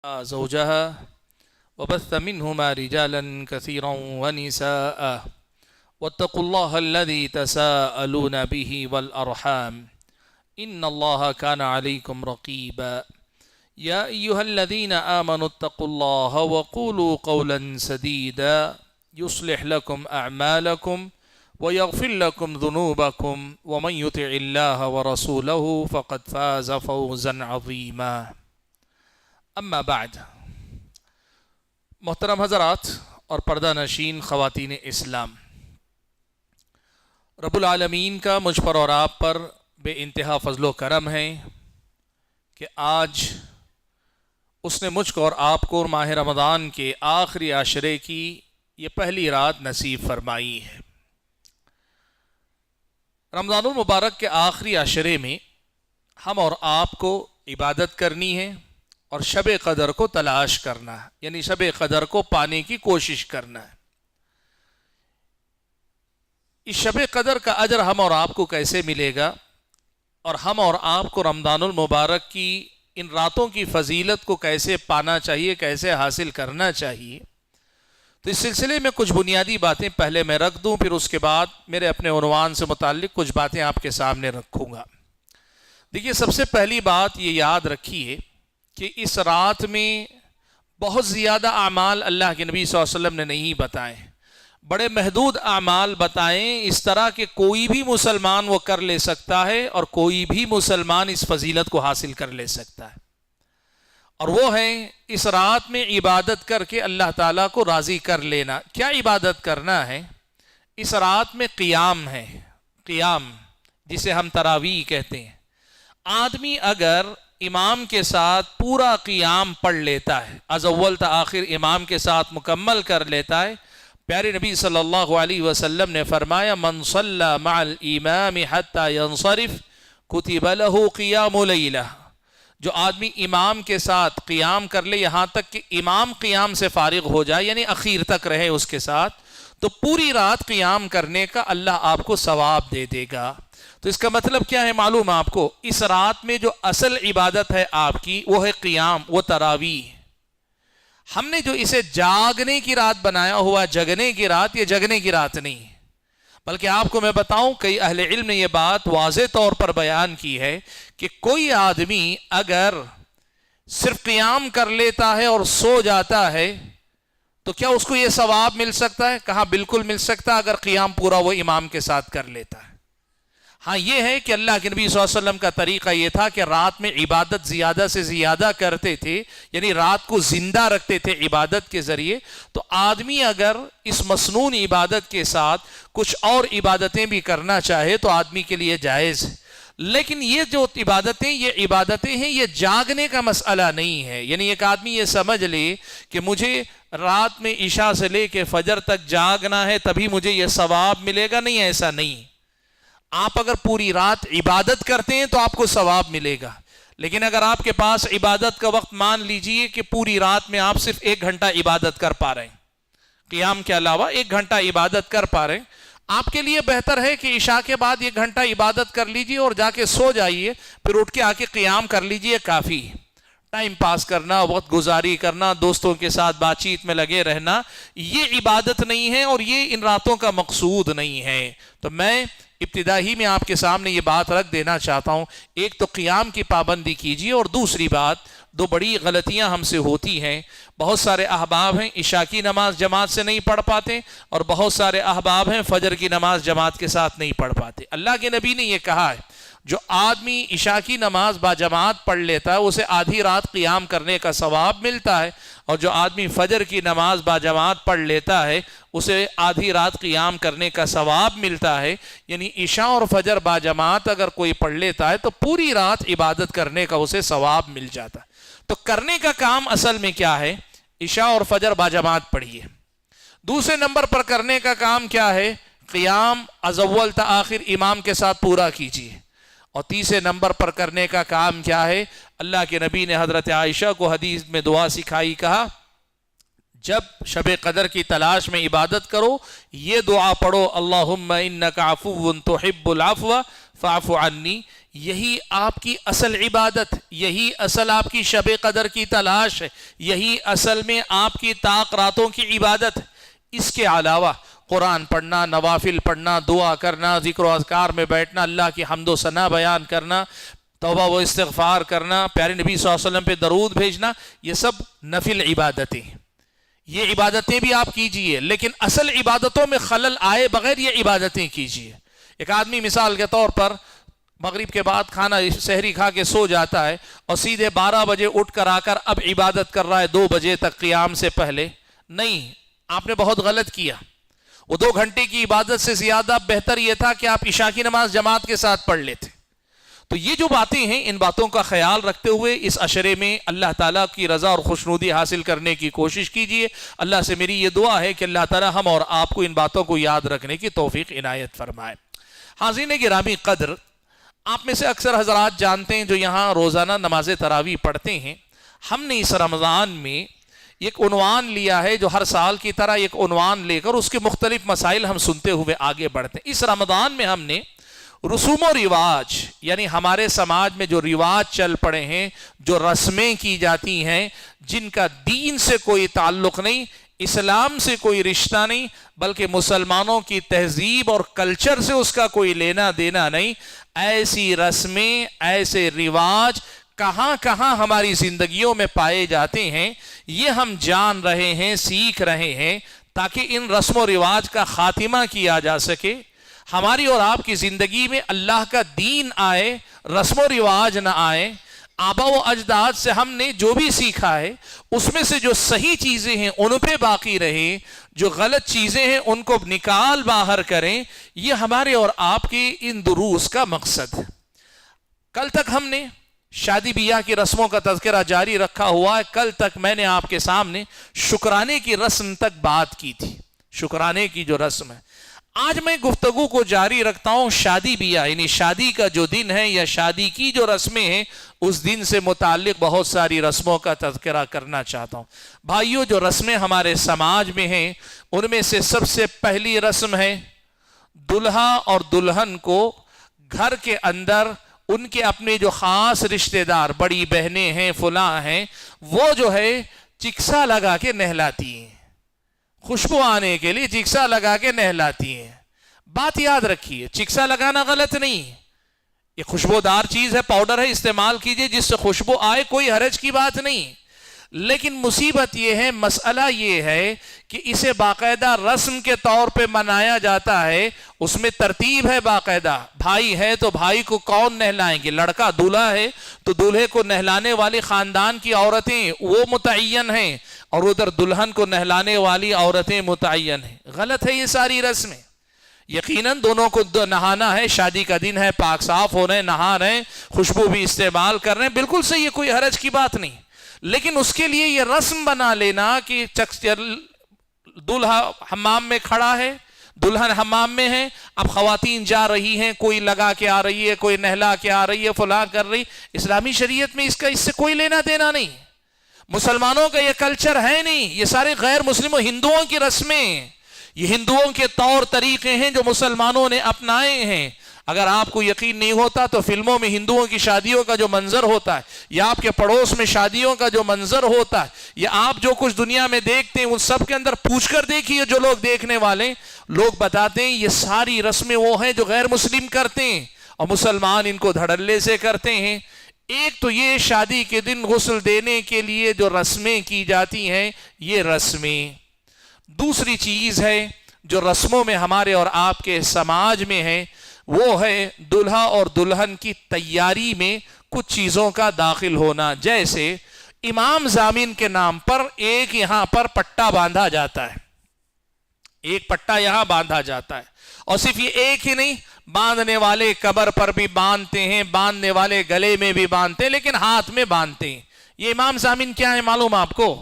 زوجها وبث منهما رجالا كثيرا ونساء واتقوا الله الذي تساءلون به والأرحام إن الله كان عليكم رقيبا يا أيها الذين آمنوا اتقوا الله وقولوا قولا سديدا يصلح لكم أعمالكم ويغفر لكم ذنوبكم ومن يطع الله ورسوله فقد فاز فوزا عظيما اما بعد. محترم حضرات اور پردہ نشین خواتین اسلام، رب العالمین کا مجھ پر اور آپ پر بے انتہا فضل و کرم ہے کہ آج اس نے مجھ کو اور آپ کو ماہ رمضان کے آخری عشرے کی یہ پہلی رات نصیب فرمائی ہے۔ رمضان المبارک کے آخری عشرے میں ہم اور آپ کو عبادت کرنی ہے اور شب قدر کو تلاش کرنا ہے، یعنی شب قدر کو پانے کی کوشش کرنا ہے۔ اس شب قدر کا اجر ہم اور آپ کو کیسے ملے گا، اور ہم اور آپ کو رمضان المبارک کی ان راتوں کی فضیلت کو کیسے پانا چاہیے، کیسے حاصل کرنا چاہیے، تو اس سلسلے میں کچھ بنیادی باتیں پہلے میں رکھ دوں، پھر اس کے بعد میرے اپنے عنوان سے متعلق کچھ باتیں آپ کے سامنے رکھوں گا۔ دیکھیے، سب سے پہلی بات یہ یاد رکھیے کہ اس رات میں بہت زیادہ اعمال اللہ کے نبی صلی اللہ علیہ وسلم نے نہیں بتائے، بڑے محدود اعمال بتائیں، اس طرح کہ کوئی بھی مسلمان وہ کر لے سکتا ہے اور کوئی بھی مسلمان اس فضیلت کو حاصل کر لے سکتا ہے، اور وہ ہے اس رات میں عبادت کر کے اللہ تعالیٰ کو راضی کر لینا۔ کیا عبادت کرنا ہے؟ اس رات میں قیام ہے، قیام جسے ہم تراویح کہتے ہیں۔ آدمی اگر امام کے ساتھ پورا قیام پڑھ لیتا ہے، از اول تا آخر امام کے ساتھ مکمل کر لیتا ہے، پیارے نبی صلی اللہ علیہ وسلم نے فرمایا من صلی مع الامام حتی ینصرف کتب له قیام لیلہ، جو آدمی امام کے ساتھ قیام کر لے یہاں تک کہ امام قیام سے فارغ ہو جائے، یعنی اخیر تک رہے اس کے ساتھ، تو پوری رات قیام کرنے کا اللہ آپ کو ثواب دے دے گا۔ تو اس کا مطلب کیا ہے معلوم آپ کو؟ اس رات میں جو اصل عبادت ہے آپ کی وہ ہے قیام، وہ تراویح۔ ہم نے جو اسے جاگنے کی رات بنایا ہوا، جگنے کی رات، یہ جگنے کی رات نہیں ہے، بلکہ آپ کو میں بتاؤں، کئی اہل علم نے یہ بات واضح طور پر بیان کی ہے کہ کوئی آدمی اگر صرف قیام کر لیتا ہے اور سو جاتا ہے تو کیا اس کو یہ ثواب مل سکتا ہے؟ کہا بالکل مل سکتا ہے، اگر قیام پورا وہ امام کے ساتھ کر لیتا ہے۔ ہاں یہ ہے کہ اللہ کے نبی صلی اللہ علیہ وسلم کا طریقہ یہ تھا کہ رات میں عبادت زیادہ سے زیادہ کرتے تھے، یعنی رات کو زندہ رکھتے تھے عبادت کے ذریعے۔ تو آدمی اگر اس مسنون عبادت کے ساتھ کچھ اور عبادتیں بھی کرنا چاہے تو آدمی کے لیے جائز ہے، لیکن یہ جو عبادتیں ہیں یہ جاگنے کا مسئلہ نہیں ہے۔ یعنی ایک آدمی یہ سمجھ لے کہ مجھے رات میں عشاء سے لے کے فجر تک جاگنا ہے تبھی مجھے یہ ثواب ملے گا، نہیں، ایسا نہیں۔ آپ اگر پوری رات عبادت کرتے ہیں تو آپ کو ثواب ملے گا، لیکن اگر آپ کے پاس عبادت کا وقت مان لیجئے کہ پوری رات میں آپ صرف 1 گھنٹہ عبادت کر پا رہے ہیں، قیام کے علاوہ 1 گھنٹہ عبادت کر پا رہے ہیں، آپ کے لیے بہتر ہے کہ عشاء کے بعد 1 گھنٹہ عبادت کر لیجئے اور جا کے سو جائیے، پھر اٹھ کے آ کے قیام کر لیجئے، کافی۔ ٹائم پاس کرنا، وقت گزاری کرنا، دوستوں کے ساتھ بات چیت میں لگے رہنا، یہ عبادت نہیں ہے اور یہ ان راتوں کا مقصود نہیں ہے۔ تو میں ابتدا ہی میں آپ کے سامنے یہ بات رکھ دینا چاہتا ہوں، ایک تو قیام کی پابندی کیجیے، اور دوسری بات، دو بڑی غلطیاں ہم سے ہوتی ہیں۔ بہت سارے احباب ہیں عشاء کی نماز جماعت سے نہیں پڑھ پاتے، اور بہت سارے احباب ہیں فجر کی نماز جماعت کے ساتھ نہیں پڑھ پاتے۔ اللہ کے نبی نے یہ کہا ہے، جو آدمی عشاء کی نماز با جماعت پڑھ لیتا ہے اسے آدھی رات قیام کرنے کا ثواب ملتا ہے، اور جو آدمی فجر کی نماز با جماعت پڑھ لیتا ہے اسے آدھی رات قیام کرنے کا ثواب ملتا ہے۔ یعنی عشاء اور فجر با جماعت اگر کوئی پڑھ لیتا ہے تو پوری رات عبادت کرنے کا اسے ثواب مل جاتا ہے۔ تو کرنے کا کام اصل میں کیا ہے؟ عشاء اور فجر با جماعت پڑھیے۔ دوسرے نمبر پر کرنے کا کام کیا ہے؟ قیام از اول تا آخر امام کے ساتھ پورا کیجیے۔ اور تیسرے نمبر پر کرنے کا کام کیا ہے؟ اللہ کے نبی نے حضرت عائشہ کو حدیث میں دعا سکھائی، کہا جب شب قدر کی تلاش میں عبادت کرو یہ دعا پڑھو، اللہم انک عفو تحب العفو فاعف عنی۔ یہی آپ کی اصل عبادت، یہی اصل آپ کی شب قدر کی تلاش ہے، یہی اصل میں آپ کی طاق راتوں کی عبادت ہے۔ اس کے علاوہ قرآن پڑھنا، نوافل پڑھنا، دعا کرنا، ذکر و اذکار میں بیٹھنا، اللہ کی حمد و ثنا بیان کرنا، توبہ و استغفار کرنا، پیارے نبی صلی اللہ علیہ وسلم پہ درود بھیجنا، یہ سب نفل عبادتیں ہیں۔ یہ عبادتیں بھی آپ کیجئے، لیکن اصل عبادتوں میں خلل آئے بغیر یہ عبادتیں کیجئے۔ ایک آدمی مثال کے طور پر مغرب کے بعد کھانا سحری کھا کے سو جاتا ہے اور سیدھے 12 بجے اٹھ کر آ کر اب عبادت کر رہا ہے 2 بجے تک قیام سے پہلے، نہیں، آپ نے بہت غلط کیا۔ وہ 2 گھنٹے کی عبادت سے زیادہ بہتر یہ تھا کہ آپ عشاء کی نماز جماعت کے ساتھ پڑھ لیتے۔ تو یہ جو باتیں ہیں، ان باتوں کا خیال رکھتے ہوئے اس عشرے میں اللہ تعالیٰ کی رضا اور خوشنودی حاصل کرنے کی کوشش کیجئے۔ اللہ سے میری یہ دعا ہے کہ اللہ تعالیٰ ہم اور آپ کو ان باتوں کو یاد رکھنے کی توفیق عنایت فرمائے۔ حاضرین گرامی قدر، آپ میں سے اکثر حضرات جانتے ہیں جو یہاں روزانہ نماز تراویح پڑھتے ہیں، ہم نے اس رمضان میں ایک عنوان لیا ہے جو ہر سال کی طرح ایک عنوان لے کر اس کے مختلف مسائل ہم سنتے ہوئے آگے بڑھتے ہیں۔ اس رمضان میں ہم نے رسوم و رواج، یعنی ہمارے سماج میں جو رواج چل پڑے ہیں، جو رسمیں کی جاتی ہیں، جن کا دین سے کوئی تعلق نہیں، اسلام سے کوئی رشتہ نہیں، بلکہ مسلمانوں کی تہذیب اور کلچر سے اس کا کوئی لینا دینا نہیں، ایسی رسمیں، ایسے رواج کہاں کہاں ہماری زندگیوں میں پائے جاتے ہیں، یہ ہم جان رہے ہیں، سیکھ رہے ہیں، تاکہ ان رسم و رواج کا خاتمہ کیا جا سکے، ہماری اور آپ کی زندگی میں اللہ کا دین آئے، رسم و رواج نہ آئے۔ آبا و اجداد سے ہم نے جو بھی سیکھا ہے اس میں سے جو صحیح چیزیں ہیں ان پہ باقی رہیں، جو غلط چیزیں ہیں ان کو نکال باہر کریں، یہ ہمارے اور آپ کی ان دروس کا مقصد ہے۔ کل تک ہم نے شادی بیاہ کی رسموں کا تذکرہ جاری رکھا ہوا ہے۔ کل تک میں نے آپ کے سامنے شکرانے کی رسم تک بات کی تھی، شکرانے کی جو رسم ہے۔ آج میں گفتگو کو جاری رکھتا ہوں شادی بیاہ، یعنی شادی کا جو دن ہے یا شادی کی جو رسمیں ہیں اس دن سے متعلق بہت ساری رسموں کا تذکرہ کرنا چاہتا ہوں۔ بھائیو، جو رسمیں ہمارے سماج میں ہیں ان میں سے سب سے پہلی رسم ہے دلہا اور دلہن کو گھر کے اندر ان کے اپنے جو خاص رشتہ دار، بڑی بہنیں ہیں، فلاں ہیں، وہ جو ہے چکسا لگا کے نہلاتی ہیں، خوشبو آنے کے لیے چکسا لگا کے نہلاتی ہیں۔ بات یاد رکھیے، چکسا لگانا غلط نہیں، یہ خوشبودار چیز ہے، پاؤڈر ہے، استعمال کیجئے جس سے خوشبو آئے، کوئی حرج کی بات نہیں۔ لیکن مصیبت یہ ہے، مسئلہ یہ ہے کہ اسے باقاعدہ رسم کے طور پہ منایا جاتا ہے، اس میں ترتیب ہے باقاعدہ۔ بھائی ہے تو بھائی کو کون نہلائیں گے؟ لڑکا دولہا ہے تو دولہے کو نہلانے والی خاندان کی عورتیں وہ متعین ہیں، اور ادھر دلہن کو نہلانے والی عورتیں متعین ہیں۔ غلط ہے یہ ساری رسمیں۔ یقیناً دونوں کو نہانا ہے، شادی کا دن ہے، پاک صاف ہو رہے ہیں، نہا رہے ہیں، خوشبو بھی استعمال کر رہے ہیں، بالکل صحیح ہے، کوئی حرج کی بات نہیں۔ لیکن اس کے لیے یہ رسم بنا لینا کہ دلہا حمام میں کھڑا ہے، دلہن حمام میں ہے، اب خواتین جا رہی ہیں، کوئی لگا کے آ رہی ہے، کوئی نہلا کے آ رہی ہے، فلاں کر رہی، اسلامی شریعت میں اس سے کوئی لینا دینا نہیں۔ مسلمانوں کا یہ کلچر ہے نہیں، یہ سارے غیر مسلموں ہندوؤں کی رسمیں، یہ ہندوؤں کے طور طریقے ہیں جو مسلمانوں نے اپنائے ہیں۔ اگر آپ کو یقین نہیں ہوتا تو فلموں میں ہندوؤں کی شادیوں کا جو منظر ہوتا ہے، یا آپ کے پڑوس میں شادیوں کا جو منظر ہوتا ہے، یا آپ جو کچھ دنیا میں دیکھتے ہیں ان سب کے اندر پوچھ کر دیکھیے، جو لوگ دیکھنے والے لوگ بتاتے ہیں یہ ساری رسمیں وہ ہیں جو غیر مسلم کرتے ہیں، اور مسلمان ان کو دھڑلے سے کرتے ہیں۔ ایک تو یہ شادی کے دن غسل دینے کے لیے جو رسمیں کی جاتی ہیں یہ رسمیں۔ دوسری چیز ہے جو رسموں میں ہمارے اور آپ کے سماج میں ہے، وہ ہے دلہا اور دلہن کی تیاری میں کچھ چیزوں کا داخل ہونا۔ جیسے امام ضامن کے نام پر ایک یہاں پر پٹا باندھا جاتا ہے، ایک پٹا یہاں باندھا جاتا ہے، اور صرف یہ ایک ہی نہیں، باندھنے والے کمر پر بھی باندھتے ہیں، باندھنے والے گلے میں بھی باندھتے ہیں، لیکن ہاتھ میں باندھتے ہیں۔ یہ امام ضامن کیا ہے معلوم آپ کو؟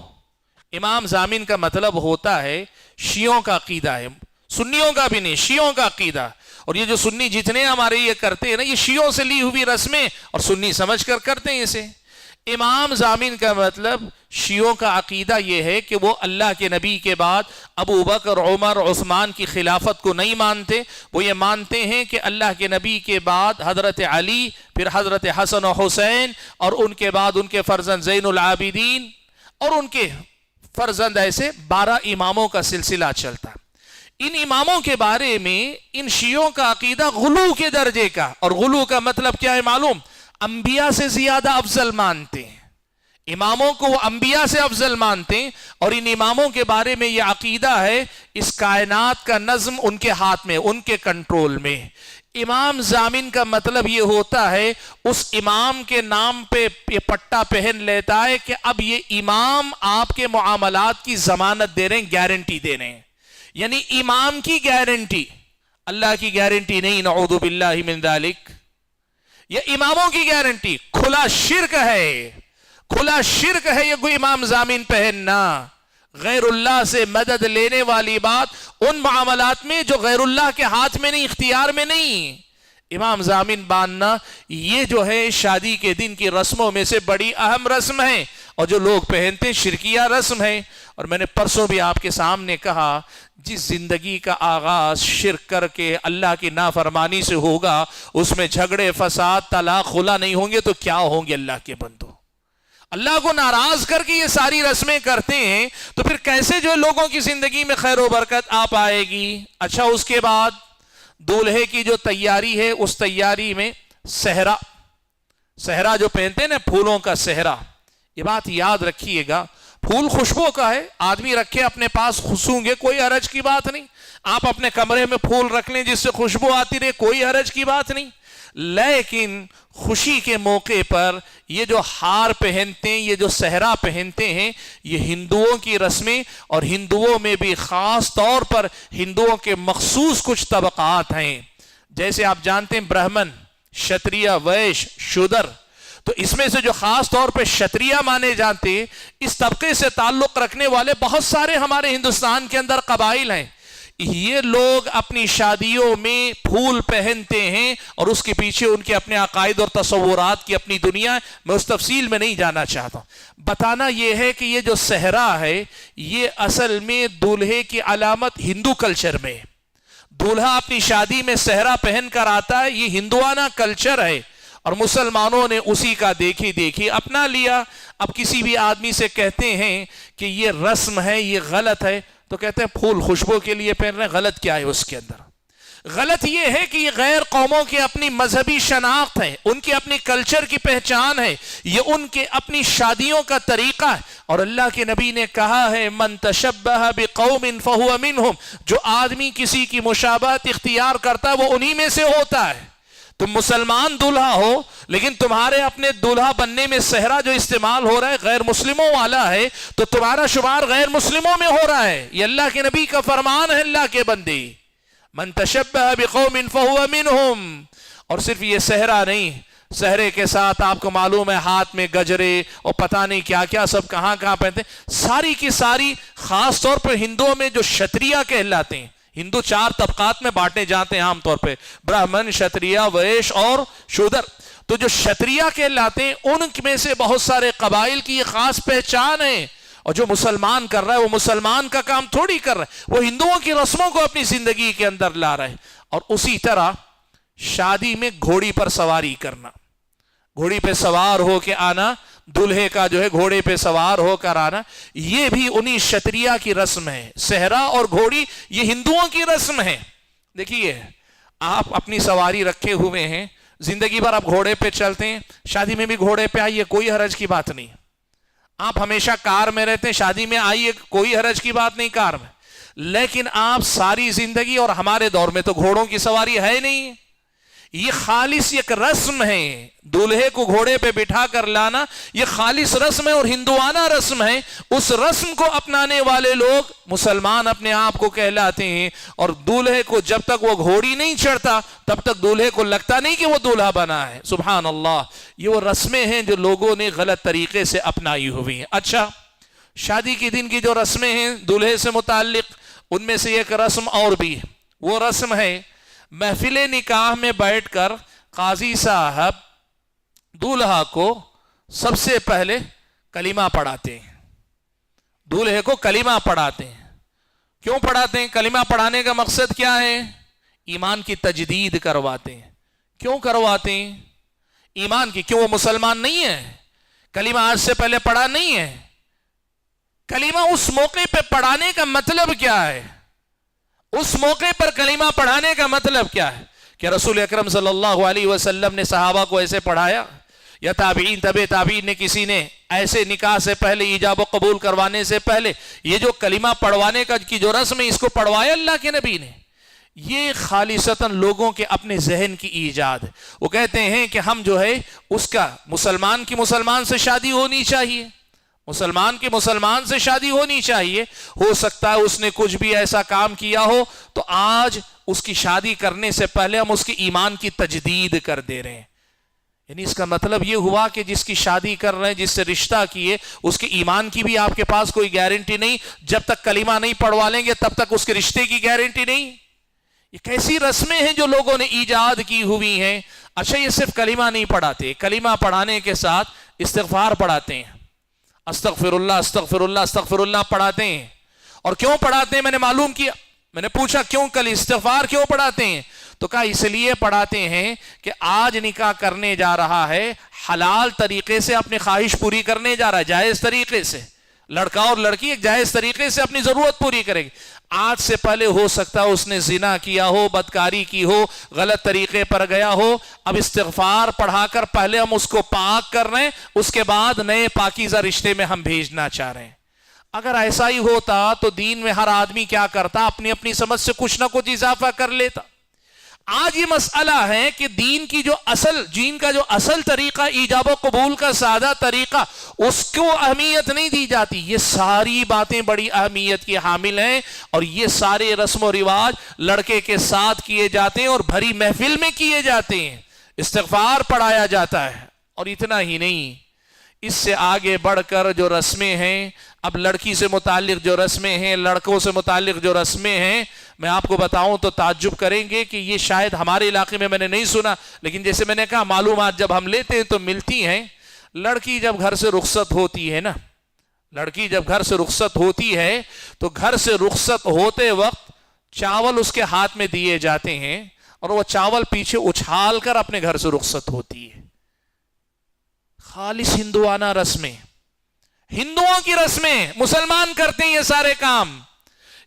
امام ضامن کا مطلب ہوتا ہے شیعوں کا عقیدہ ہے، سنیوں کا بھی نہیں، شیعوں کا عقیدہ۔ اور یہ جو سنی جتنے ہمارے یہ کرتے ہیں نا، یہ شیعوں سے لی ہوئی رسمیں اور سنی سمجھ کر کرتے ہیں اسے۔ امام ضامن کا مطلب شیعوں کا عقیدہ یہ ہے کہ وہ اللہ کے نبی کے بعد ابو بکر، عمر، عثمان کی خلافت کو نہیں مانتے. وہ یہ مانتے ہیں کہ اللہ کے نبی کے بعد حضرت علی، پھر حضرت حسن و حسین، اور ان کے بعد ان کے فرزند زین العابدین، اور ان کے فرزند ایسے 12 اماموں کا سلسلہ چلتا. ان اماموں کے بارے میں ان شیعوں کا عقیدہ غلو کے درجے کا، اور غلو کا مطلب کیا ہے معلوم؟ انبیاء سے زیادہ افضل مانتے ہیں. اماموں کو وہ انبیاء سے افضل مانتے ہیں، اور ان اماموں کے بارے میں یہ عقیدہ ہے اس کائنات کا نظم ان کے ہاتھ میں، ان کے کنٹرول میں. امام ضامن کا مطلب یہ ہوتا ہے اس امام کے نام پہ یہ پٹا پہن لیتا ہے کہ اب یہ امام آپ کے معاملات کی ضمانت دے رہے ہیں، گارنٹی دے رہے ہیں. یعنی امام کی گارنٹی، اللہ کی گارنٹی نہیں، نعوذ باللہ من ذالک. یہ اماموں کی گارنٹی. کھلا شرک ہے، کھلا شرک ہے یہ کوئی امام ضامن پہننا. غیر اللہ سے مدد لینے والی بات ان معاملات میں جو غیر اللہ کے ہاتھ میں نہیں، اختیار میں نہیں. امام ضامن باندھنا یہ جو ہے شادی کے دن کی رسموں میں سے بڑی اہم رسم ہے، اور جو لوگ پہنتے ہیں شرکیہ رسم ہے. اور میں نے پرسوں بھی آپ کے سامنے کہا، جس زندگی کا آغاز شرک کر کے اللہ کی نافرمانی سے ہوگا، اس میں جھگڑے، فساد، طلاق، خلا نہیں ہوں گے تو کیا ہوں گے اللہ کے بندو؟ اللہ کو ناراض کر کے یہ ساری رسمیں کرتے ہیں تو پھر کیسے جو لوگوں کی زندگی میں خیر و برکت آ پائے گی؟ اچھا، اس کے بعد دولہے کی جو تیاری ہے، اس تیاری میں صحرا جو پہنتے ہیں نا، پھولوں کا صحرا. یہ بات یاد رکھیے گا، پھول خوشبو کا ہے، آدمی رکھے اپنے پاس، خسوں گے، کوئی حرج کی بات نہیں. آپ اپنے کمرے میں پھول رکھ لیں جس سے خوشبو آتی رہے، کوئی حرج کی بات نہیں. لیکن خوشی کے موقع پر یہ جو ہار پہنتے ہیں، یہ جو صحرا پہنتے ہیں، یہ ہندوؤں کی رسمیں، اور ہندوؤں میں بھی خاص طور پر ہندوؤں کے مخصوص کچھ طبقات ہیں. جیسے آپ جانتے ہیں برہمن، شتریہ، ویش، شودر. تو اس میں سے جو خاص طور پہ شتریہ مانے جاتے ہیں، اس طبقے سے تعلق رکھنے والے بہت سارے ہمارے ہندوستان کے اندر قبائل ہیں. یہ لوگ اپنی شادیوں میں پھول پہنتے ہیں، اور اس کے پیچھے ان کے اپنے عقائد اور تصورات کی اپنی دنیا. میں اس تفصیل میں نہیں جانا چاہتا. بتانا یہ ہے کہ یہ جو صحرا ہے، یہ اصل میں دولہے کی علامت ہندو کلچر میں. دولہا اپنی شادی میں صحرا پہن کر آتا ہے، یہ ہندوانہ کلچر ہے، اور مسلمانوں نے اسی کا دیکھی اپنا لیا. اب کسی بھی آدمی سے کہتے ہیں کہ یہ رسم ہے، یہ غلط ہے، تو کہتے ہیں پھول خوشبو کے لیے پہن رہے ہیں. غلط کیا ہے اس کے اندر؟ غلط یہ ہے کہ یہ غیر قوموں کی اپنی مذہبی شناخت ہے، ان کی اپنی کلچر کی پہچان ہے، یہ ان کے اپنی شادیوں کا طریقہ ہے. اور اللہ کے نبی نے کہا ہے، من تشبہ بقوم فہو منہم، جو آدمی کسی کی مشابہت اختیار کرتا ہے وہ انہی میں سے ہوتا ہے. تم مسلمان دولہا ہو، لیکن تمہارے اپنے دولہا بننے میں صحرا جو استعمال ہو رہا ہے غیر مسلموں والا ہے، تو تمہارا شمار غیر مسلموں میں ہو رہا ہے. یہ اللہ کے نبی کا فرمان ہے. اللہ کے بندے، من تشبہ بقوم فہو منہم. اور صرف یہ صحرا نہیں، صحرے کے ساتھ آپ کو معلوم ہے ہاتھ میں گجرے اور پتہ نہیں کیا کیا سب کہاں پہنتے ہیں. ساری کی ساری خاص طور پر ہندوؤں میں جو شتریہ کہلاتے ہیں، ہندو 4 طبقات میں بانٹے جاتے ہیں عام طور پہ، برہمن، شتریہ، ویش اور شودر. تو جو شتریہ کہلاتے ہیں ان میں سے بہت سارے قبائل کی یہ خاص پہچان ہے. اور جو مسلمان کر رہا ہے وہ مسلمان کا کام تھوڑی کر رہا ہے، وہ ہندوؤں کی رسموں کو اپنی زندگی کے اندر لا رہا ہے. اور اسی طرح شادی میں گھوڑی پر سواری کرنا، گھوڑی پہ سوار ہو کے آنا، دلہے کا جو ہے گھوڑے پہ سوار ہو کر آنا، یہ بھی انہی شتریہ کی رسم ہے. صحرا اور گھوڑی یہ ہندوؤں کی رسم ہے. دیکھیے، آپ اپنی سواری رکھے ہوئے ہیں، زندگی بھر آپ گھوڑے پہ چلتے ہیں، شادی میں بھی گھوڑے پہ آئیے، کوئی حرج کی بات نہیں. آپ ہمیشہ کار میں رہتے ہیں، شادی میں آئیے، کوئی حرج کی بات نہیں کار میں. لیکن آپ ساری زندگی، اور ہمارے دور میں تو گھوڑوں کی سواری ہے نہیں، یہ خالص ایک رسم ہے. دولہے کو گھوڑے پہ بٹھا کر لانا یہ خالص رسم ہے اور ہندوانہ رسم ہے. اس رسم کو اپنانے والے لوگ مسلمان اپنے آپ کو کہلاتے ہیں. اور دولہے کو جب تک وہ گھوڑی نہیں چڑھتا تب تک دولہے کو لگتا نہیں کہ وہ دولہا بنا ہے. سبحان اللہ. یہ وہ رسمیں ہیں جو لوگوں نے غلط طریقے سے اپنائی ہوئی ہیں. اچھا، شادی کے دن کی جو رسمیں ہیں دولہے سے متعلق، ان میں سے ایک رسم اور بھی ہے. وہ رسم ہے محفل نکاح میں بیٹھ کر قاضی صاحب دولہا کو سب سے پہلے کلمہ پڑھاتے ہیں، دولہے کو کلمہ پڑھاتے ہیں۔ کیوں پڑھاتے ہیں؟ کلمہ پڑھانے کا مقصد کیا ہے؟ ایمان کی تجدید کرواتے ہیں۔ کیوں کرواتے ہیں؟ ایمان کی۔ کیوں وہ مسلمان نہیں ہے؟ کلمہ آج سے پہلے پڑھا نہیں ہے؟ کلمہ اس موقع پہ پڑھانے کا مطلب کیا ہے؟ اس موقع پر کلمہ پڑھانے کا مطلب کیا ہے؟ کہ رسول اکرم صلی اللہ علیہ وسلم نے صحابہ کو ایسے پڑھایا، یا تابعین تبع تابعین نے کسی نے ایسے نکاح سے پہلے، ایجاب و قبول کروانے سے پہلے یہ جو کلمہ پڑھوانے کا کی جو رسم ہے، اس کو پڑھوایا اللہ کے نبی نے؟ یہ خالصتاً لوگوں کے اپنے ذہن کی ایجاد ہے۔ وہ کہتے ہیں کہ ہم جو ہے اس کا مسلمان کی مسلمان سے شادی ہونی چاہیے، مسلمان کی مسلمان سے شادی ہونی چاہیے۔ ہو سکتا ہے اس نے کچھ بھی ایسا کام کیا ہو تو آج اس کی شادی کرنے سے پہلے ہم اس کی ایمان کی تجدید کر دے رہے ہیں۔ یعنی اس کا مطلب یہ ہوا کہ جس کی شادی کر رہے ہیں، جس سے رشتہ کیے، اس کے ایمان کی بھی آپ کے پاس کوئی گارنٹی نہیں۔ جب تک کلمہ نہیں پڑھوا لیں گے تب تک اس کے رشتے کی گارنٹی نہیں۔ یہ کیسی رسمیں ہیں جو لوگوں نے ایجاد کی ہوئی ہیں۔ اچھا، یہ صرف کلمہ نہیں پڑھاتے، کلمہ پڑھانے کے ساتھ استغفار پڑھاتے ہیں، استغفر اللہ استغفر اللہ استغفر اللہ پڑھاتے ہیں۔ اور کیوں پڑھاتے ہیں میں نے معلوم کیا، میں نے پوچھا کیوں کل استغفار کیوں پڑھاتے ہیں؟ تو کہا اس لیے پڑھاتے ہیں کہ آج نکاح کرنے جا رہا ہے، حلال طریقے سے اپنی خواہش پوری کرنے جا رہا ہے، جائز طریقے سے۔ لڑکا اور لڑکی ایک جائز طریقے سے اپنی ضرورت پوری کرے گی۔ آج سے پہلے ہو سکتا ہے اس نے زنا کیا ہو، بدکاری کی ہو، غلط طریقے پر گیا ہو۔ اب استغفار پڑھا کر پہلے ہم اس کو پاک کر رہے ہیں، اس کے بعد نئے پاکیزہ رشتے میں ہم بھیجنا چاہ رہے ہیں۔ اگر ایسا ہی ہوتا تو دین میں ہر آدمی کیا کرتا؟ اپنی اپنی سمجھ سے کچھ نہ کچھ اضافہ کر لیتا۔ آج یہ مسئلہ ہے کہ دین کا جو اصل طریقہ، ایجاب و قبول کا سادہ طریقہ، اس کو اہمیت نہیں دی جاتی۔ یہ ساری باتیں بڑی اہمیت کی حامل ہیں، اور یہ سارے رسم و رواج لڑکے کے ساتھ کیے جاتے ہیں اور بھری محفل میں کیے جاتے ہیں، استغفار پڑھایا جاتا ہے۔ اور اتنا ہی نہیں، اس سے آگے بڑھ کر جو رسمیں ہیں، اب لڑکی سے متعلق جو رسمیں ہیں، لڑکوں سے متعلق جو رسمیں ہیں، میں آپ کو بتاؤں تو تعجب کریں گے کہ یہ شاید ہمارے علاقے میں نے نہیں سنا، لیکن جیسے میں نے کہا معلومات جب ہم لیتے ہیں تو ملتی ہیں۔ لڑکی جب گھر سے رخصت ہوتی ہے نا، لڑکی جب گھر سے رخصت ہوتی ہے تو گھر سے رخصت ہوتے وقت چاول اس کے ہاتھ میں دیے جاتے ہیں، اور وہ چاول پیچھے اچھال کر اپنے گھر سے رخصت ہوتی ہے۔ خالص ہندوانہ رسمیں، ہندوؤں کی رسمیں، مسلمان کرتے ہیں یہ سارے کام۔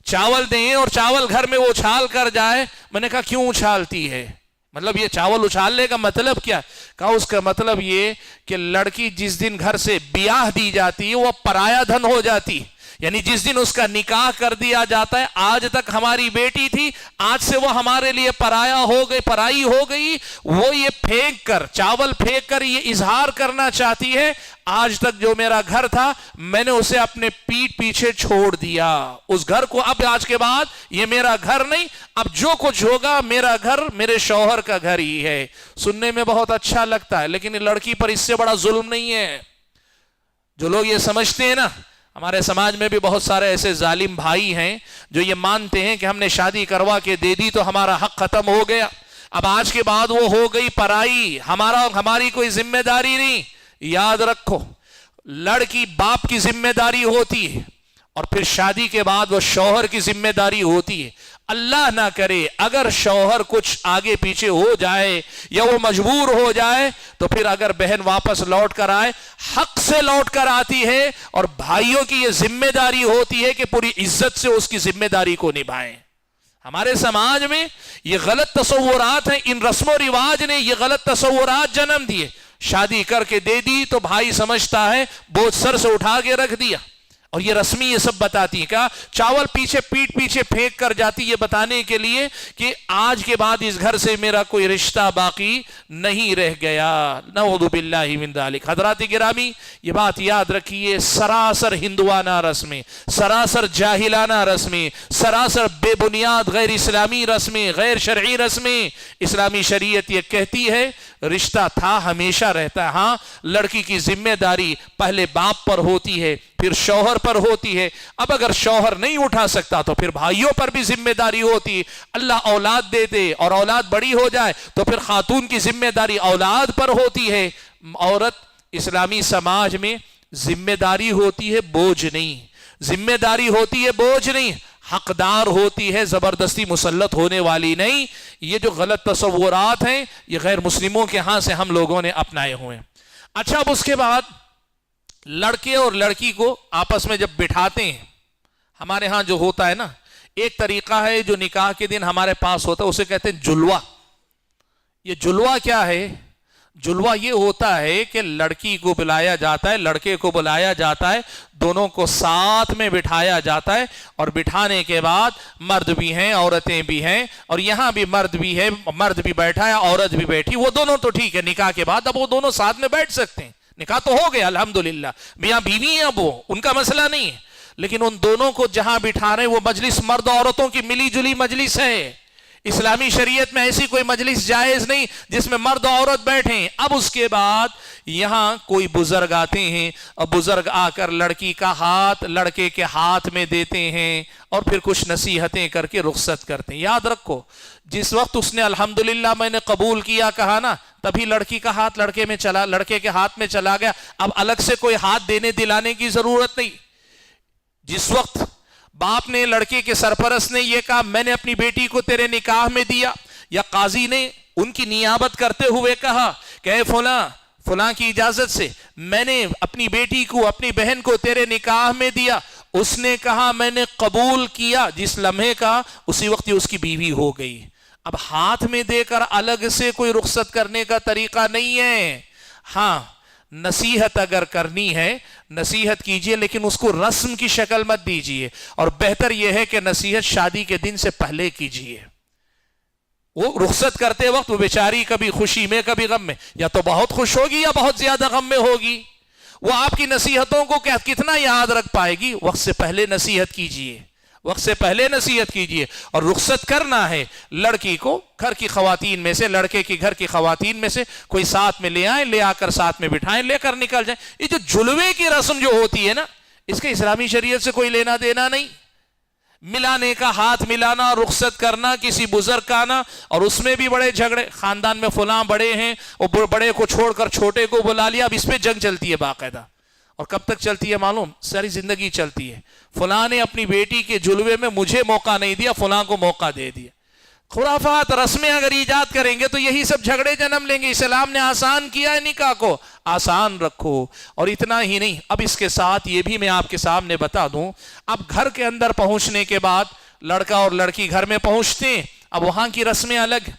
چاول دیں اور چاول گھر میں وہ اچھال کر جائے۔ میں نے کہا کیوں اچھالتی ہے؟ مطلب یہ چاول اچھالنے کا مطلب کیا؟ کہا اس کا مطلب یہ کہ لڑکی جس دن گھر سے بیاہ دی جاتی ہے وہ پرایا دھن ہو جاتی، یعنی جس دن اس کا نکاح کر دیا جاتا ہے، آج تک ہماری بیٹی تھی، آج سے وہ ہمارے لیے پرایا ہو گئی، پرائی ہو گئی۔ وہ یہ پھینک کر، چاول پھینک کر یہ اظہار کرنا چاہتی ہے، آج تک جو میرا گھر تھا میں نے اسے اپنے پیٹ پیچھے چھوڑ دیا، اس گھر کو اب آج کے بعد یہ میرا گھر نہیں، اب جو کچھ ہوگا میرا گھر میرے شوہر کا گھر ہی ہے۔ سننے میں بہت اچھا لگتا ہے، لیکن لڑکی پر اس سے بڑا ظلم نہیں ہے۔ جو لوگ یہ سمجھتے ہیں نا، ہمارے سماج میں بھی بہت سارے ایسے ظالم بھائی ہیں جو یہ مانتے ہیں کہ ہم نے شادی کروا کے دے دی تو ہمارا حق ختم ہو گیا، اب آج کے بعد وہ ہو گئی پرائی، ہماری کوئی ذمہ داری نہیں۔ یاد رکھو، لڑکی باپ کی ذمہ داری ہوتی ہے، اور پھر شادی کے بعد وہ شوہر کی ذمہ داری ہوتی ہے۔ اللہ نہ کرے اگر شوہر کچھ آگے پیچھے ہو جائے یا وہ مجبور ہو جائے تو پھر اگر بہن واپس لوٹ کر آئے، حق سے لوٹ کر آتی ہے، اور بھائیوں کی یہ ذمہ داری ہوتی ہے کہ پوری عزت سے اس کی ذمہ داری کو نبھائیں۔ ہمارے سماج میں یہ غلط تصورات ہیں، ان رسم و رواج نے یہ غلط تصورات جنم دیے۔ شادی کر کے دے دی تو بھائی سمجھتا ہے بوجھ سر سے اٹھا کے رکھ دیا، اور یہ رسمی یہ سب بتاتی ہے۔ کہا چاول پیچھے پیٹ پیچھے پھینک کر جاتی، یہ بتانے کے لیے کہ آج کے بعد اس گھر سے میرا کوئی رشتہ باقی نہیں رہ گیا۔ نعوذ باللہ من ذالک۔ حضرات گرامی، یہ بات یاد رکھیے، سراسر ہندوانہ رسمیں، سراسر جاہلانہ رسمیں، سراسر بے بنیاد غیر اسلامی رسمیں، غیر شرعی رسمیں۔ اسلامی شریعت یہ کہتی ہے رشتہ تھا، ہمیشہ رہتا ہے۔ ہاں، لڑکی کی ذمہ داری پہلے باپ پر ہوتی ہے، پھر شوہر پر ہوتی ہے۔ اب اگر شوہر نہیں اٹھا سکتا تو پھر بھائیوں پر بھی ذمہ داری ہوتی ہے۔ اللہ اولاد دے دے اور اولاد بڑی ہو جائے تو پھر خاتون کی ذمہ داری اولاد پر ہوتی ہے۔ عورت اسلامی سماج میں ذمہ داری ہوتی ہے بوجھ نہیں، ذمہ داری ہوتی ہے بوجھ نہیں، حقدار ہوتی ہے زبردستی مسلط ہونے والی نہیں۔ یہ جو غلط تصورات ہیں یہ غیر مسلموں کے ہاں سے ہم لوگوں نے اپنائے ہوئے ہیں۔ اچھا، اب اس کے بعد لڑکے اور لڑکی کو آپس میں جب بٹھاتے ہیں، ہمارے ہاں جو ہوتا ہے نا، ایک طریقہ ہے جو نکاح کے دن ہمارے پاس ہوتا ہے، اسے کہتے ہیں جلوہ۔ یہ جلوہ کیا ہے؟ جلوہ یہ ہوتا ہے کہ لڑکی کو بلایا جاتا ہے، لڑکے کو بلایا جاتا ہے، دونوں کو ساتھ میں بٹھایا جاتا ہے، اور بٹھانے کے بعد مرد بھی ہیں عورتیں بھی ہیں، اور یہاں بھی مرد بھی ہے، مرد بھی بیٹھا ہے عورت بھی بیٹھی، وہ دونوں تو ٹھیک ہے نکاح کے بعد اب وہ دونوں ساتھ میں بیٹھ سکتے ہیں، نکاح تو ہو گیا الحمدللہ، میاں بیوی ہیں اب وہ، ان کا مسئلہ نہیں ہے، لیکن ان دونوں کو جہاں بٹھا رہے ہیں وہ مجلس مرد عورتوں کی ملی جلی مجلس ہے۔ اسلامی شریعت میں ایسی کوئی مجلس جائز نہیں جس میں مرد و عورت بیٹھیں۔ اب اس کے بعد یہاں کوئی بزرگ آتے ہیں اور بزرگ آ کر لڑکی کا ہاتھ لڑکے کے ہاتھ میں دیتے ہیں اور پھر کچھ نصیحتیں کر کے رخصت کرتے ہیں۔ یاد رکھو، جس وقت اس نے الحمدللہ میں نے قبول کیا کہا نا، تبھی لڑکی کا ہاتھ لڑکے کے ہاتھ میں چلا گیا، اب الگ سے کوئی ہاتھ دینے دلانے کی ضرورت نہیں۔ جس وقت باپ نے لڑکے کے سرپرست نے یہ کہا میں نے اپنی بیٹی کو تیرے نکاح میں دیا، یا قاضی نے ان کی نیابت کرتے ہوئے کہا کہ اے فلاں کی اجازت سے میں نے اپنی بیٹی کو اپنی بہن کو تیرے نکاح میں دیا، اس نے کہا میں نے قبول کیا، جس لمحے کا اسی وقت اس کی بیوی ہو گئی۔ اب ہاتھ میں دے کر الگ سے کوئی رخصت کرنے کا طریقہ نہیں ہے۔ ہاں، نصیحت اگر کرنی ہے نصیحت کیجئے، لیکن اس کو رسم کی شکل مت دیجئے، اور بہتر یہ ہے کہ نصیحت شادی کے دن سے پہلے کیجئے۔ وہ رخصت کرتے وقت وہ بیچاری کبھی خوشی میں کبھی غم میں، یا تو بہت خوش ہوگی یا بہت زیادہ غم میں ہوگی، وہ آپ کی نصیحتوں کو کتنا یاد رکھ پائے گی؟ وقت سے پہلے نصیحت کیجئے، وقت سے پہلے نصیحت کیجئے۔ اور رخصت کرنا ہے لڑکی کو گھر کی خواتین میں سے، لڑکے کی گھر کی خواتین میں سے کوئی ساتھ میں لے آئیں، لے آ کر ساتھ میں بٹھائیں، لے کر نکل جائیں۔ یہ جو جلوے کی رسم جو ہوتی ہے نا، اس کے اسلامی شریعت سے کوئی لینا دینا نہیں۔ ملانے کا، ہاتھ ملانا، رخصت کرنا کسی بزرگ کا نا، اور اس میں بھی بڑے جھگڑے، خاندان میں فلاں بڑے ہیں اور بڑے کو چھوڑ کر چھوٹے کو بلا لیا، اب اس پہ جنگ چلتی ہے باقاعدہ، اور کب تک چلتی ہے معلوم؟ ساری زندگی چلتی ہے۔ فلاں نے اپنی بیٹی کے جلوے میں مجھے موقع نہیں دیا، فلاں کو موقع دے دیا۔ خرافات رسمیں اگر ایجاد کریں گے تو یہی سب جھگڑے جنم لیں گے۔ اسلام نے آسان کیا ہے نکاح کو، آسان رکھو۔ اور اتنا ہی نہیں، اب اس کے ساتھ یہ بھی میں آپ کے سامنے بتا دوں، اب گھر کے اندر پہنچنے کے بعد لڑکا اور لڑکی گھر میں پہنچتے ہیں، اب وہاں کی رسمیں الگ۔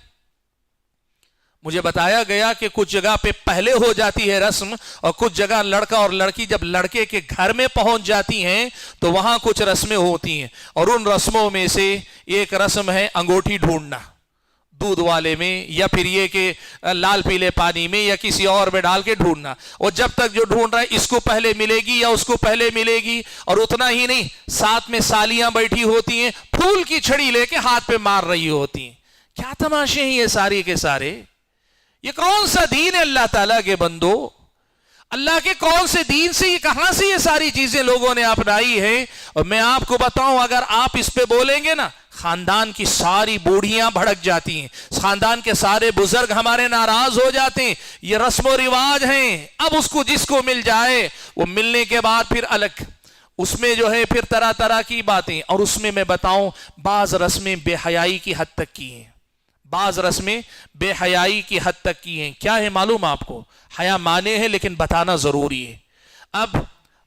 مجھے بتایا گیا کہ کچھ جگہ پہ پہلے ہو جاتی ہے رسم، اور کچھ جگہ لڑکا اور لڑکی جب لڑکے کے گھر میں پہنچ جاتی ہیں تو وہاں کچھ رسمیں ہوتی ہیں، اور ان رسموں میں سے ایک رسم ہے انگوٹھی ڈھونڈنا دودھ والے میں، یا پھر یہ کہ لال پیلے پانی میں یا کسی اور میں ڈال کے ڈھونڈنا، اور جب تک جو ڈھونڈ رہا ہے اس کو پہلے ملے گی یا اس کو پہلے ملے گی۔ اور اتنا ہی نہیں، ساتھ میں سالیاں بیٹھی ہوتی ہیں، پھول کی چھڑی لے کے ہاتھ پہ مار رہی ہوتی ہیں۔ کیا تماشے ہیں یہ ساری کے سارے؟ یہ کون سا دین ہے اللہ تعالیٰ کے بندو؟ اللہ کے کون سے دین سے یہ کہاں سے یہ ساری چیزیں لوگوں نے اپنائی ہے؟ اور میں آپ کو بتاؤں، اگر آپ اس پہ بولیں گے نا، خاندان کی ساری بوڑھیاں بھڑک جاتی ہیں، خاندان کے سارے بزرگ ہمارے ناراض ہو جاتے ہیں۔ یہ رسم و رواج ہیں، اب اس کو جس کو مل جائے وہ ملنے کے بعد پھر الگ، اس میں جو ہے پھر طرح طرح کی باتیں۔ اور اس میں بتاؤں، بعض رسمیں بے حیائی کی حد تک کی ہیں، بعض رسمیں بے حیائی کی حد تک کی ہیں۔ کیا ہے معلوم آپ کو؟ حیا مانے ہے لیکن بتانا ضروری ہے۔ اب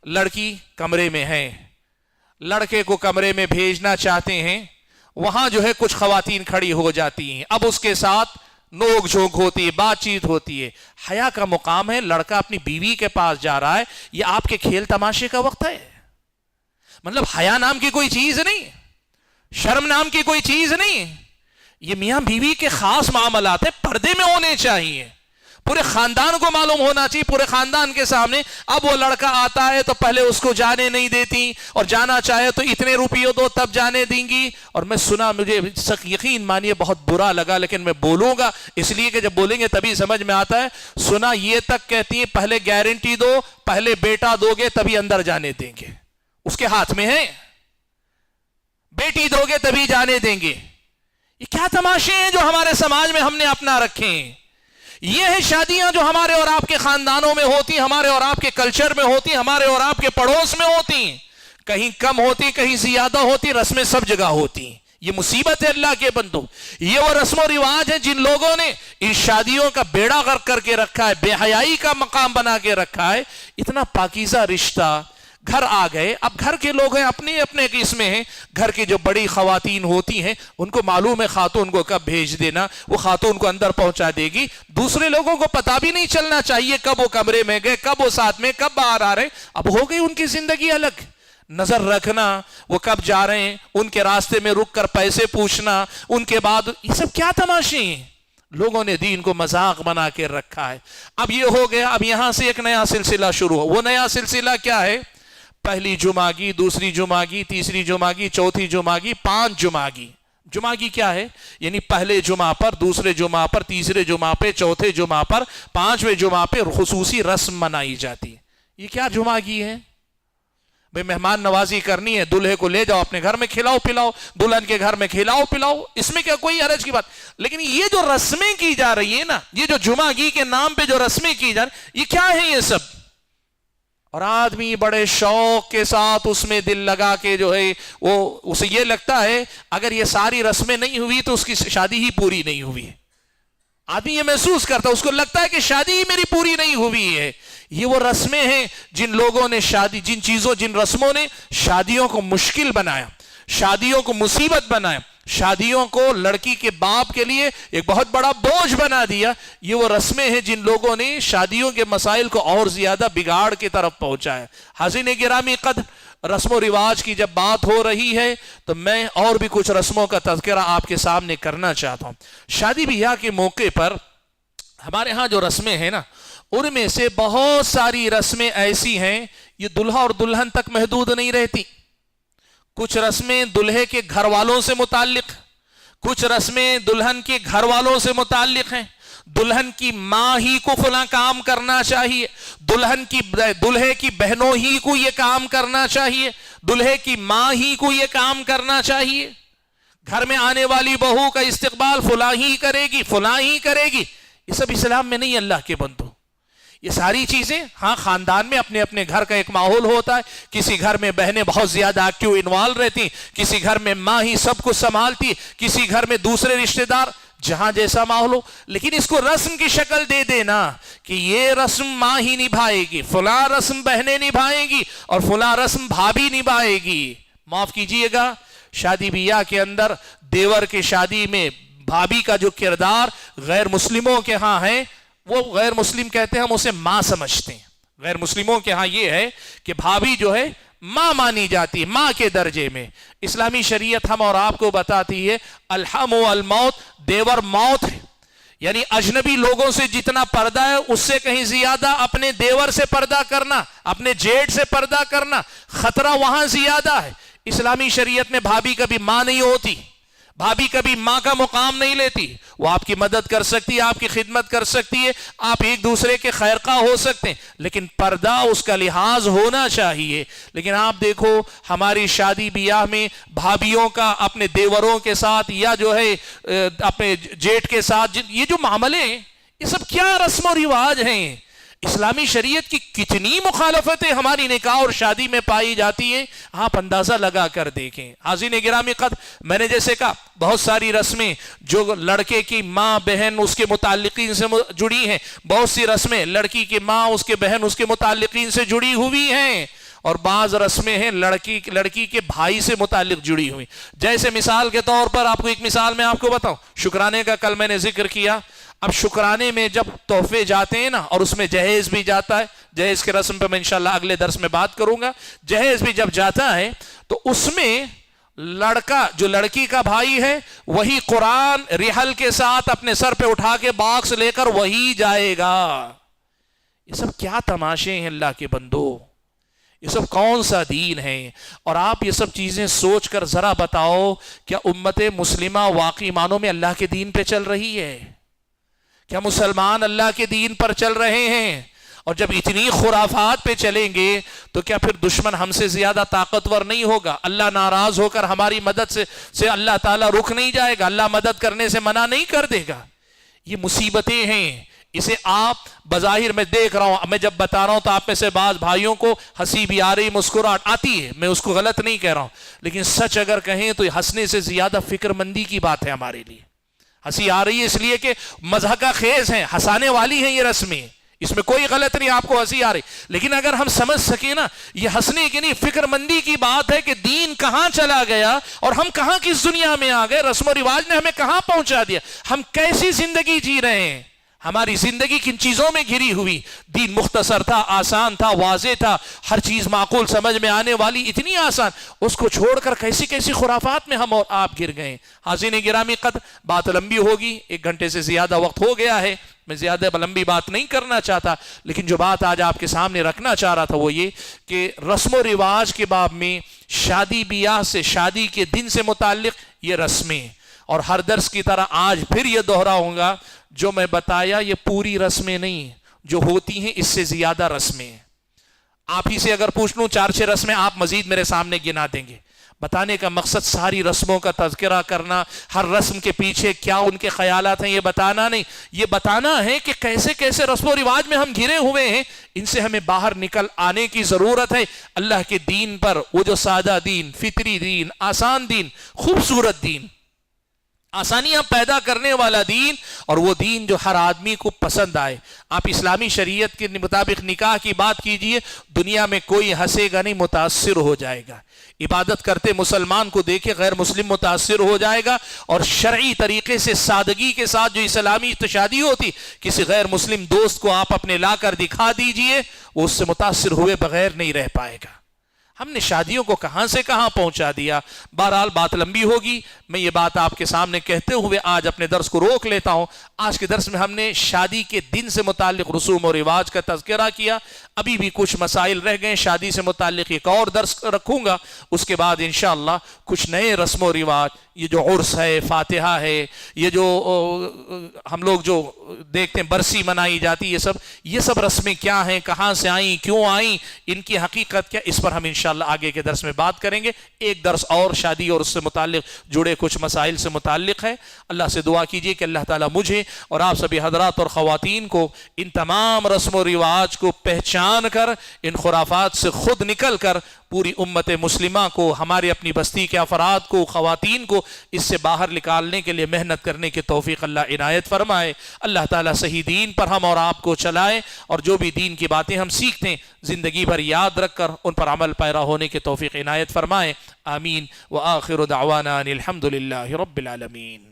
لڑکی کمرے میں ہے، لڑکے کو کمرے میں بھیجنا چاہتے ہیں، وہاں جو ہے کچھ خواتین کھڑی ہو جاتی ہیں، اب اس کے ساتھ نوک جھونک ہوتی ہے، بات چیت ہوتی ہے۔ حیا کا مقام ہے، لڑکا اپنی بیوی کے پاس جا رہا ہے، یہ آپ کے کھیل تماشے کا وقت ہے؟ مطلب حیا نام کی کوئی چیز نہیں، شرم نام کی کوئی چیز نہیں، یہ میاں بیوی کے خاص معاملات ہیں، پردے میں ہونے چاہیے، پورے خاندان کو معلوم ہونا چاہیے، پورے خاندان کے سامنے۔ اب وہ لڑکا آتا ہے تو پہلے اس کو جانے نہیں دیتی، اور جانا چاہے تو اتنے روپیے دو تب جانے دیں گی۔ اور میں سنا، مجھے یقین مانیے بہت برا لگا، لیکن میں بولوں گا اس لیے کہ جب بولیں گے تبھی سمجھ میں آتا ہے۔ سنا یہ تک کہتی ہیں پہلے گارنٹی دو، پہلے بیٹا دو گے تبھی اندر جانے دیں گے، اس کے ہاتھ میں ہے، بیٹی دو گے تبھی جانے دیں گے۔ یہ کیا تماشے ہیں جو ہمارے سماج میں ہم نے اپنا رکھے ہیں؟ یہ ہیں شادیاں جو ہمارے اور آپ کے خاندانوں میں ہوتی، ہمارے اور آپ کے کلچر میں ہوتی، ہمارے اور آپ کے پڑوس میں ہوتی، کہیں کم ہوتی کہیں زیادہ ہوتی، رسمیں سب جگہ ہوتی۔ یہ مصیبت ہے اللہ کے بندو، یہ وہ رسم و رواج ہیں جن لوگوں نے ان شادیوں کا بیڑا غرق کر کے رکھا ہے، بے حیائی کا مقام بنا کے رکھا ہے۔ اتنا پاکیزہ رشتہ گھر آ گئے، اب گھر کے لوگ ہیں اپنے اپنے اس میں ہیں، گھر کی جو بڑی خواتین ہوتی ہیں ان کو معلوم ہے خاتون کو کب بھیج دینا، وہ خاتون کو اندر پہنچا دے گی، دوسرے لوگوں کو پتہ بھی نہیں چلنا چاہیے کب وہ کمرے میں گئے، کب وہ ساتھ میں، کب باہر آ رہے ہیں۔ اب ہو گئی ان کی زندگی الگ، نظر رکھنا وہ کب جا رہے ہیں، ان کے راستے میں رک کر پیسے پوچھنا، ان کے بعد یہ سب کیا تماشے ہیں؟ لوگوں نے دین کو مذاق بنا کے رکھا ہے۔ اب یہ ہو گیا، اب یہاں سے ایک نیا سلسلہ شروع ہو۔ وہ نیا سلسلہ کیا ہے؟ پہلی جمعگی، دوسری جمعگی، تیسری جمعگی، چوتھی جمعگی، 5 جمعگی۔ جمعگی کیا ہے؟ یعنی پہلے جمعہ پر، دوسرے جمعہ پر، تیسرے جمعہ پہ، چوتھے جمعہ پر، 5ویں جمعہ پہ خصوصی رسم منائی جاتی ہے۔ یہ کیا جمعگی ہے؟ بھئی مہمان نوازی کرنی ہے، دلہے کو لے جاؤ اپنے گھر میں کھلاؤ پلاؤ، دلہن کے گھر میں کھلاؤ پلاؤ، اس میں کیا کوئی حرج کی بات؟ لیکن یہ جو رسمیں کی جا رہی ہیں نا، یہ جو جمعگی کے نام پہ جو رسمیں کی جا رہی ہیں، یہ کیا ہے یہ سب؟ اور آدمی بڑے شوق کے ساتھ اس میں دل لگا کے جو ہے وہ اسے یہ لگتا ہے اگر یہ ساری رسمیں نہیں ہوئی تو اس کی شادی ہی پوری نہیں ہوئی ہے۔ آدمی یہ محسوس کرتا ہے، اس کو لگتا ہے کہ شادی ہی میری پوری نہیں ہوئی ہے۔ یہ وہ رسمیں ہیں جن لوگوں نے جن رسموں نے شادیوں کو مشکل بنایا، شادیوں کو مصیبت بنایا، شادیوں کو لڑکی کے باپ کے لیے ایک بہت بڑا بوجھ بنا دیا۔ یہ وہ رسمیں ہیں جن لوگوں نے شادیوں کے مسائل کو اور زیادہ بگاڑ کی طرف پہنچایا۔ حاضرین گرامی قدر، رسم و رواج کی جب بات ہو رہی ہے تو میں اور بھی کچھ رسموں کا تذکرہ آپ کے سامنے کرنا چاہتا ہوں۔ شادی بیاہ کے موقع پر ہمارے ہاں جو رسمیں ہیں نا، ان میں سے بہت ساری رسمیں ایسی ہیں یہ دلہا اور دلہن تک محدود نہیں رہتی۔ کچھ رسمیں دلہے کے گھر والوں سے متعلق، کچھ رسمیں دلہن کے گھر والوں سے متعلق ہیں۔ دلہن کی ماں ہی کو فلاں کام کرنا چاہیے، دلہے کی بہنوں ہی کو یہ کام کرنا چاہیے، دلہے کی ماں ہی کو یہ کام کرنا چاہیے، گھر میں آنے والی بہو کا استقبال فلاں ہی کرے گی، فلاں ہی کرے گی۔ یہ سب اسلام میں نہیں، اللہ کے بندو۔ یہ ساری چیزیں ہاں خاندان میں اپنے اپنے گھر کا ایک ماحول ہوتا ہے، کسی گھر میں بہنیں بہت زیادہ ایکٹیو انوالو رہتی، کسی گھر میں ماں ہی سب کچھ سنبھالتی، کسی گھر میں دوسرے رشتہ دار، جہاں جیسا ماحول ہو، لیکن اس کو رسم کی شکل دے دینا کہ یہ رسم ماں ہی نبھائے گی، فلاں رسم بہنیں نبھائیں گی اور فلاں رسم بھابھی نبھائے گی۔ معاف کیجئے گا، شادی بیاہ کے اندر دیور کے شادی میں بھابھی کا جو کردار غیر مسلموں کے ہاں ہے، وہ غیر مسلم کہتے ہیں، ہم اسے ماں سمجھتے ہیں۔ غیر مسلموں کے ہاں یہ ہے کہ بھابھی جو ہے ماں مانی جاتی ہے، ماں کے درجے میں۔ اسلامی شریعت ہم اور آپ کو بتاتی ہے الحم والموت، دیور موت ہے، یعنی اجنبی لوگوں سے جتنا پردہ ہے اس سے کہیں زیادہ اپنے دیور سے پردہ کرنا، اپنے جیٹ سے پردہ کرنا، خطرہ وہاں زیادہ ہے۔ اسلامی شریعت میں بھابھی کبھی ماں نہیں ہوتی، بھابھی کبھی ماں کا مقام نہیں لیتی، وہ آپ کی مدد کر سکتی ہے، آپ کی خدمت کر سکتی ہے، آپ ایک دوسرے کے خیرخواہ ہو سکتے ہیں، لیکن پردہ اس کا لحاظ ہونا چاہیے۔ لیکن آپ دیکھو ہماری شادی بیاہ میں بھابھیوں کا اپنے دیوروں کے ساتھ یا جو ہے اپنے جیٹ کے ساتھ یہ جو معاملے ہیں، یہ سب کیا رسم و رواج ہیں؟ اسلامی شریعت کی کتنی مخالفتیں ہماری نکاح اور شادی میں پائی جاتی ہیں، آپ اندازہ لگا کر دیکھیں۔ حاضرین گرامی قدر، میں نے جیسے کہا بہت ساری رسمیں جو لڑکے کی ماں بہن اس کے متعلقین سے جڑی ہیں، بہت سی رسمیں لڑکی کی ماں اس کے بہن اس کے متعلقین سے جڑی ہوئی ہیں، اور بعض رسمیں ہیں لڑکی کے بھائی سے متعلق جڑی ہوئی۔ جیسے مثال کے طور پر آپ کو ایک مثال میں آپ کو بتاؤں، شکرانے کا کل میں نے ذکر کیا۔ اب شکرانے میں جب تحفے جاتے ہیں نا، اور اس میں جہیز بھی جاتا ہے، جہیز کے رسم پہ میں انشاءاللہ اگلے درس میں بات کروں گا، جہیز بھی جب جاتا ہے تو اس میں لڑکا جو لڑکی کا بھائی ہے وہی قرآن رحل کے ساتھ اپنے سر پہ اٹھا کے باکس لے کر وہی جائے گا۔ یہ سب کیا تماشے ہیں اللہ کے بندو؟ یہ سب کون سا دین ہے؟ اور آپ یہ سب چیزیں سوچ کر ذرا بتاؤ، کیا امت مسلمہ واقعی معنوں میں اللہ کے دین پہ چل رہی ہے؟ کیا مسلمان اللہ کے دین پر چل رہے ہیں؟ اور جب اتنی خرافات پہ چلیں گے تو کیا پھر دشمن ہم سے زیادہ طاقتور نہیں ہوگا؟ اللہ ناراض ہو کر ہماری مدد سے اللہ تعالیٰ رک نہیں جائے گا؟ اللہ مدد کرنے سے منع نہیں کر دے گا؟ یہ مصیبتیں ہیں، اسے آپ بظاہر میں دیکھ رہا ہوں، میں جب بتا رہا ہوں تو آپ میں سے بعض بھائیوں کو ہنسی بھی آ رہی، مسکراہٹ آتی ہے، میں اس کو غلط نہیں کہہ رہا ہوں، لیکن سچ اگر کہیں تو ہنسنے سے زیادہ فکر مندی کی بات ہے ہمارے لیے۔ ہنسی آ رہی ہے اس لیے کہ مضحکہ خیز ہیں، ہنسانے والی ہیں یہ رسمیں، اس میں کوئی غلط نہیں، آپ کو ہنسی آ رہی، لیکن اگر ہم سمجھ سکیں نا یہ ہنسنے کی نہیں فکر مندی کی بات ہے کہ دین کہاں چلا گیا اور ہم کہاں کس دنیا میں آ گئے، رسم و رواج نے ہمیں کہاں پہنچا دیا، ہم کیسی زندگی جی رہے ہیں، ہماری زندگی کن چیزوں میں گھری ہوئی۔ دین مختصر تھا، آسان تھا، واضح تھا، ہر چیز معقول سمجھ میں آنے والی، اتنی آسان، اس کو چھوڑ کر کیسی کیسی خرافات میں ہم اور آپ گر گئے۔ حاضرین گرامی قدر، بات لمبی ہوگی، 1 گھنٹے سے زیادہ وقت ہو گیا ہے، میں زیادہ لمبی بات نہیں کرنا چاہتا، لیکن جو بات آج آپ کے سامنے رکھنا چاہ رہا تھا وہ یہ کہ رسم و رواج کے باب میں شادی بیاہ سے، شادی کے دن سے متعلق یہ رسمیں، اور ہر درس کی طرح آج پھر یہ دہراؤں گا، جو میں بتایا یہ پوری رسمیں نہیں، جو ہوتی ہیں اس سے زیادہ رسمیں۔ آپ ہی سے اگر پوچھ لوں 4-6 رسمیں آپ مزید میرے سامنے گنا دیں گے۔ بتانے کا مقصد ساری رسموں کا تذکرہ کرنا، ہر رسم کے پیچھے کیا ان کے خیالات ہیں یہ بتانا نہیں، یہ بتانا ہے کہ کیسے کیسے رسم و رواج میں ہم گھرے ہوئے ہیں، ان سے ہمیں باہر نکل آنے کی ضرورت ہے۔ اللہ کے دین پر، وہ جو سادہ دین، فطری دین، آسان دین، خوبصورت دین، آسانیاں پیدا کرنے والا دین، اور وہ دین جو ہر آدمی کو پسند آئے۔ آپ اسلامی شریعت کے مطابق نکاح کی بات کیجئے، دنیا میں کوئی ہنسے گا نہیں، متاثر ہو جائے گا۔ عبادت کرتے مسلمان کو دیکھے غیر مسلم متاثر ہو جائے گا، اور شرعی طریقے سے سادگی کے ساتھ جو اسلامی شادی ہوتی، کسی غیر مسلم دوست کو آپ اپنے لا کر دکھا دیجئے، وہ اس سے متاثر ہوئے بغیر نہیں رہ پائے گا۔ ہم نے شادیوں کو کہاں سے کہاں پہنچا دیا۔ بہرحال بات لمبی ہوگی، میں یہ بات آپ کے سامنے کہتے ہوئے آج اپنے درس کو روک لیتا ہوں۔ آج کے درس میں ہم نے شادی کے دن سے متعلق رسوم و رواج کا تذکرہ کیا، ابھی بھی کچھ مسائل رہ گئے، شادی سے متعلق ایک اور درس رکھوں گا، اس کے بعد انشاءاللہ کچھ نئے رسم و رواج، یہ جو عرس ہے، فاتحہ ہے، یہ جو ہم لوگ جو دیکھتے ہیں برسی منائی جاتی، یہ سب رسمیں کیا ہیں، کہاں سے آئیں، کیوں آئیں، ان کی حقیقت کیا، اس پر ہم انشاءاللہ آگے کے درس میں بات کریں گے۔ ایک درس اور شادی اور اس سے متعلق جڑے کچھ مسائل سے متعلق ہے۔ اللہ سے دعا کیجئے کہ اللہ تعالیٰ مجھے اور آپ سبھی حضرات اور خواتین کو ان تمام رسم و رواج کو پہچان کر، ان خرافات سے خود نکل کر پوری امت مسلمہ کو، ہمارے اپنی بستی کے افراد کو، خواتین کو اس سے باہر نکالنے کے لیے محنت کرنے کی توفیق اللہ عنایت فرمائے۔ اللہ تعالیٰ صحیح دین پر ہم اور آپ کو چلائے، اور جو بھی دین کی باتیں ہم سیکھتے ہیں زندگی بھر یاد رکھ کر ان پر عمل پیرا ہونے کی توفیق عنایت فرمائے۔ آمین۔ وآخر دعوانا ان الحمد للہ رب العالمین۔